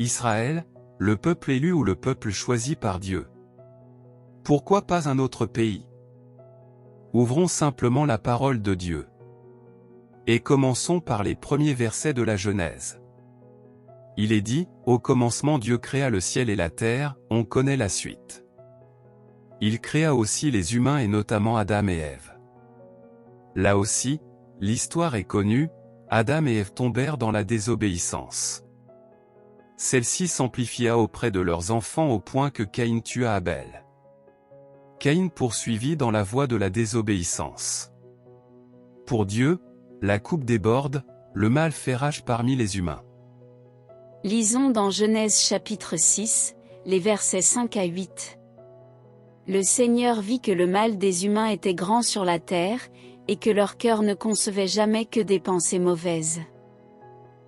Israël, le peuple élu ou le peuple choisi par Dieu? Pourquoi pas un autre pays? Ouvrons simplement la parole de Dieu. Et commençons par les premiers versets de la Genèse. Il est dit, au commencement Dieu créa le ciel et la terre, on connaît la suite. Il créa aussi les humains et notamment Adam et Ève. Là aussi, l'histoire est connue, Adam et Ève tombèrent dans la désobéissance. Celle-ci s'amplifia auprès de leurs enfants au point que Caïn tua Abel. Caïn poursuivit dans la voie de la désobéissance. Pour Dieu, la coupe déborde, le mal fait rage parmi les humains. Lisons dans Genèse chapitre 6, les versets 5 à 8. Le Seigneur vit que le mal des humains était grand sur la terre, et que leur cœur ne concevait jamais que des pensées mauvaises.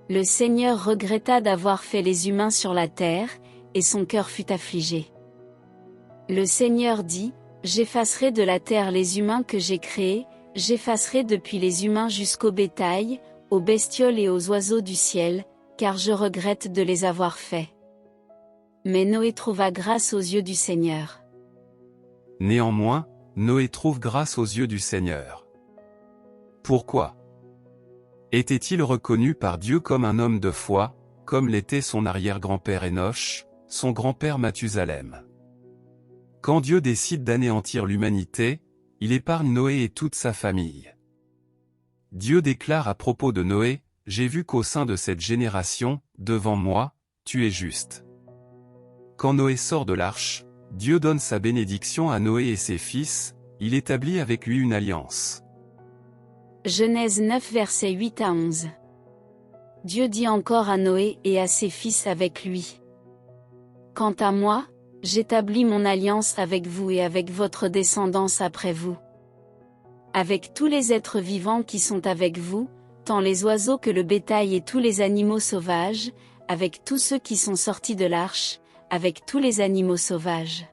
Le Seigneur regretta d'avoir fait les humains sur la terre, et son cœur fut affligé. Le Seigneur dit, « J'effacerai de la terre les humains que j'ai créés, j'effacerai depuis les humains jusqu'au bétail, aux bestioles et aux oiseaux du ciel, car je regrette de les avoir faits. » Mais Noé trouva grâce aux yeux du Seigneur. Néanmoins, Noé trouve grâce aux yeux du Seigneur. Pourquoi? Était-il reconnu par Dieu comme un homme de foi, comme l'était son arrière-grand-père Enoch, son grand-père Mathusalem? Quand Dieu décide d'anéantir l'humanité, il épargne Noé et toute sa famille. Dieu déclare à propos de Noé, « J'ai vu qu'au sein de cette génération, devant moi, tu es juste. » Quand Noé sort de l'arche, Dieu donne sa bénédiction à Noé et ses fils, il établit avec lui une alliance. Genèse 9 versets 8 à 11. Dieu dit encore à Noé et à ses fils avec lui. « Quant à moi, j'établis mon alliance avec vous et avec votre descendance après vous. Avec tous les êtres vivants qui sont avec vous, tant les oiseaux que le bétail et tous les animaux sauvages, avec tous ceux qui sont sortis de l'arche, avec tous les animaux sauvages.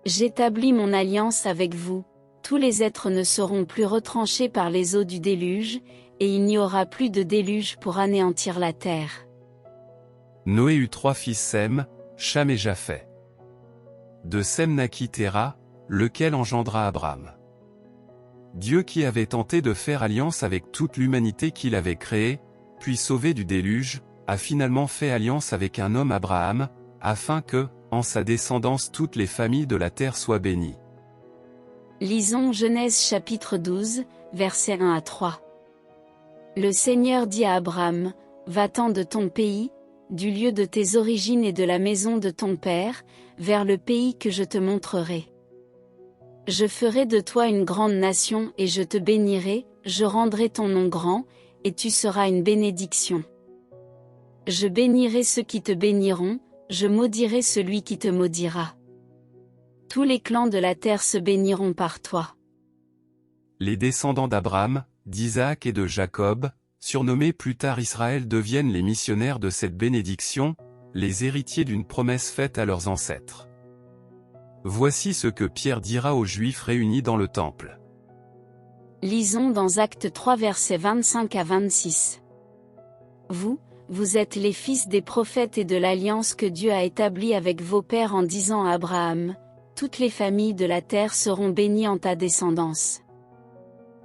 J'établis mon alliance avec vous, tous les êtres ne seront plus retranchés par les eaux du déluge, et il n'y aura plus de déluge pour anéantir la terre. » Noé eut 3 fils Sem, Cham et Japheth. De Sem naquit Téra, lequel engendra Abram. Dieu qui avait tenté de faire alliance avec toute l'humanité qu'il avait créée, puis sauvée du déluge, a finalement fait alliance avec un homme Abraham, afin que, en sa descendance toutes les familles de la terre soient bénies. Lisons Genèse chapitre 12, versets 1 à 3. Le Seigneur dit à Abram, « Va-t'en de ton pays, du lieu de tes origines et de la maison de ton père, vers le pays que je te montrerai. Je ferai de toi une grande nation et je te bénirai, je rendrai ton nom grand, et tu seras une bénédiction. Je bénirai ceux qui te béniront, je maudirai celui qui te maudira. Tous les clans de la terre se béniront par toi. » Les descendants d'Abraham, d'Isaac et de Jacob, surnommés plus tard Israël, deviennent les missionnaires de cette bénédiction, les héritiers d'une promesse faite à leurs ancêtres. Voici ce que Pierre dira aux Juifs réunis dans le temple. Lisons dans Actes 3 versets 25 à 26. Vous êtes les fils des prophètes et de l'alliance que Dieu a établie avec vos pères en disant à Abraham, « Toutes les familles de la terre seront bénies en ta descendance. »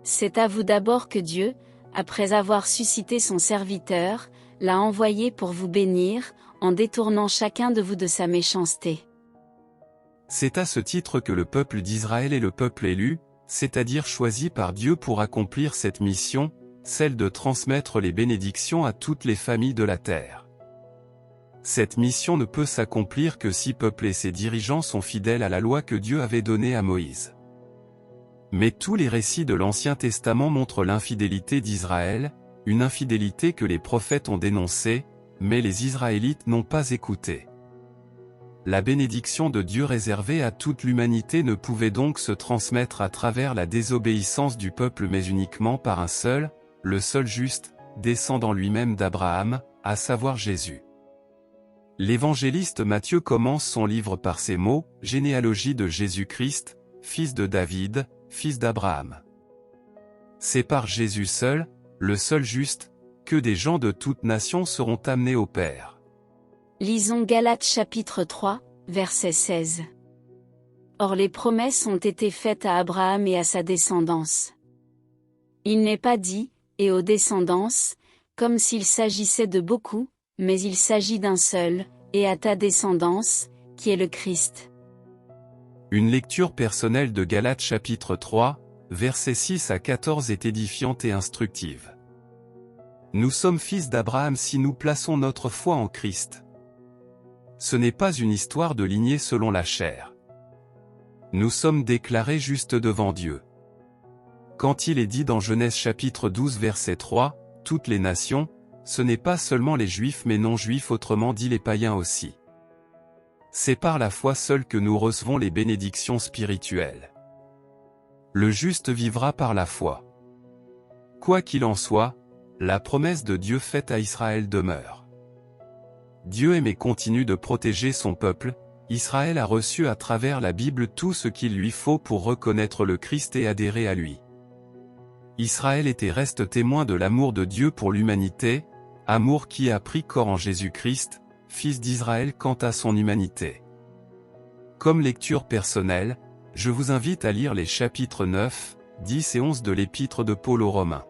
C'est à vous d'abord que Dieu, après avoir suscité son serviteur, l'a envoyé pour vous bénir, en détournant chacun de vous de sa méchanceté. C'est à ce titre que le peuple d'Israël est le peuple élu, c'est-à-dire choisi par Dieu pour accomplir cette mission, celle de transmettre les bénédictions à toutes les familles de la terre. Cette mission ne peut s'accomplir que si peuple et ses dirigeants sont fidèles à la loi que Dieu avait donnée à Moïse. Mais tous les récits de l'Ancien Testament montrent l'infidélité d'Israël, une infidélité que les prophètes ont dénoncée, mais les Israélites n'ont pas écouté. La bénédiction de Dieu réservée à toute l'humanité ne pouvait donc se transmettre à travers la désobéissance du peuple mais uniquement par un seul, le seul juste, descendant lui-même d'Abraham, à savoir Jésus. L'évangéliste Matthieu commence son livre par ces mots, « Généalogie de Jésus-Christ, fils de David, fils d'Abraham. » C'est par Jésus seul, le seul juste, que des gens de toute nation seront amenés au Père. Lisons Galates chapitre 3, verset 16. Or les promesses ont été faites à Abraham et à sa descendance. Il n'est pas dit, et aux descendances, comme s'il s'agissait de beaucoup, mais il s'agit d'un seul, et à ta descendance, qui est le Christ. Une lecture personnelle de Galates chapitre 3, versets 6 à 14 est édifiante et instructive. Nous sommes fils d'Abraham si nous plaçons notre foi en Christ. Ce n'est pas une histoire de lignée selon la chair. Nous sommes déclarés justes devant Dieu. Quand il est dit dans Genèse chapitre 12 verset 3, « Toutes les nations », ce n'est pas seulement les Juifs mais non-Juifs, autrement dit les païens aussi. C'est par la foi seule que nous recevons les bénédictions spirituelles. Le juste vivra par la foi. Quoi qu'il en soit, la promesse de Dieu faite à Israël demeure. Dieu aime et continue de protéger son peuple. Israël a reçu à travers la Bible tout ce qu'il lui faut pour reconnaître le Christ et adhérer à lui. Israël est et reste témoin de l'amour de Dieu pour l'humanité, amour qui a pris corps en Jésus-Christ, Fils d'Israël quant à son humanité. Comme lecture personnelle, je vous invite à lire les chapitres 9, 10 et 11 de l'Épître de Paul aux Romains.